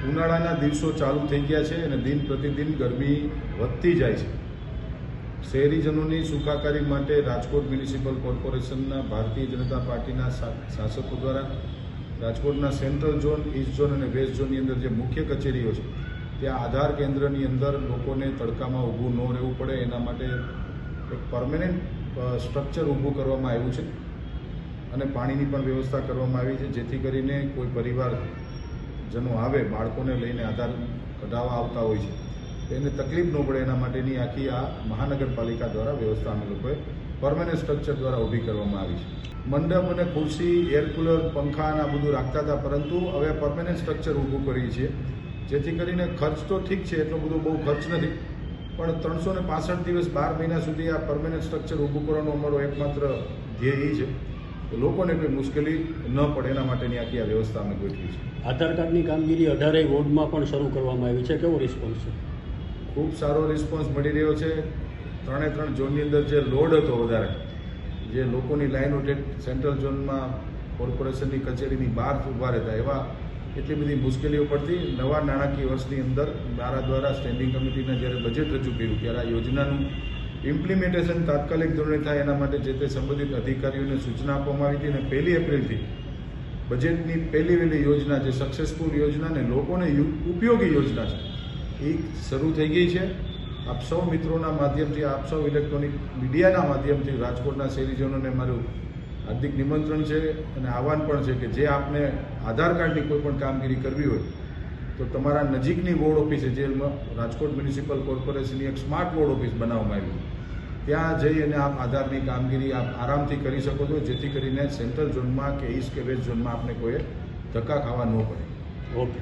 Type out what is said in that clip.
ઉનાળાના દિવસો ચાલુ થઈ ગયા છે અને દિન પ્રતિદિન ગરમી વધતી જાય છે. શહેરીજનોની સુખાકારી માટે રાજકોટ મ્યુનિસિપલ કોર્પોરેશનના ભારતીય જનતા પાર્ટીના શાસકો દ્વારા રાજકોટના સેન્ટ્રલ ઝોન, ઈસ્ટ ઝોન અને વેસ્ટ ઝોનની અંદર જે મુખ્ય કચેરીઓ છે ત્યાં આધાર કેન્દ્રની અંદર લોકોને તડકામાં ઊભું ન રહેવું પડે એના માટે એક પરમેનન્ટ સ્ટ્રક્ચર ઊભું કરવામાં આવ્યું છે અને પાણીની પણ વ્યવસ્થા કરવામાં આવી છે, જેથી કરીને કોઈ પરિવારજનો આવે બાળકોને લઈને આધાર કઢાવવા આવતા હોય છે એને તકલીફ ન પડે એના માટેની આખી આ મહાનગરપાલિકા દ્વારા વ્યવસ્થા અમે લોકોએ પરમેનન્ટ સ્ટ્રક્ચર દ્વારા ઊભી કરવામાં આવી છે. મંડપ અને ખુરશી, એર કુલર, પંખા આ બધું રાખતા હતા, પરંતુ હવે પરમેનન્ટ સ્ટ્રક્ચર ઊભું કરીએ છીએ, જેથી કરીને ખર્ચ તો ઠીક છે, એટલો બધો બહુ ખર્ચ નથી, પણ 365 દિવસ 12 મહિના સુધી આ પરમેનન્ટ સ્ટ્રક્ચર ઊભું કરવાનો અમારો એકમાત્ર ધ્યેય એ છે કે લોકોને કોઈ મુશ્કેલી ન પડે એના માટેની આખી આ વ્યવસ્થા અમે ગોઠવી છે. આધાર કાર્ડની કામગીરી 18 વોર્ડમાં પણ શરૂ કરવામાં આવી છે, કેવો રિસ્પોન્સ છે? ખૂબ સારો રિસ્પોન્સ મળી રહ્યો છે. 3 ઝોનની અંદર જે લોડ હતો વધારે, જે લોકોની લાઈનો સેન્ટ્રલ ઝોનમાં કોર્પોરેશનની કચેરીની બહાર ઊભા રહેતા, એવા એટલી બધી મુશ્કેલીઓ પડતી. નવા નાણાકીય વર્ષની અંદર મારા દ્વારા સ્ટેન્ડિંગ કમિટીને જ્યારે બજેટ રજૂ કર્યું ત્યારે આ યોજનાનું ઇમ્પ્લિમેન્ટેશન તાત્કાલિક ધોરણે થાય એના માટે જે તે સંબંધિત અધિકારીઓને સૂચના આપવામાં આવી હતી અને 1 એપ્રિલથી બજેટની પહેલી વહેલી યોજના જે સક્સેસફુલ યોજના ને લોકોને ઉપયોગી યોજના છે એ શરૂ થઈ ગઈ છે. આપ સૌ મિત્રોના માધ્યમથી, આપ સૌ ઇલેક્ટ્રોનિક મીડિયાના માધ્યમથી રાજકોટના શહેરીજનોને મારું હાર્દિક નિમંત્રણ છે અને આહવાન પણ છે કે જે આપને આધાર કાર્ડની કોઈ પણ કામગીરી કરવી હોય તો તમારા નજીકની વોર્ડ ઓફિસે, જે રાજકોટ મ્યુનિસિપલ કોર્પોરેશનની એક સ્માર્ટ વોર્ડ ઓફિસ બનાવવામાં આવી, ત્યાં જઈ અને આપ આધારની કામગીરી આપ આરામથી કરી શકો છો, જેથી કરીને સેન્ટ્રલ ઝોનમાં કે ઈસ્ટ કે વેસ્ટ ઝોનમાં આપને કોઈ ધક્કા ખાવા ન પડે. ઓકે.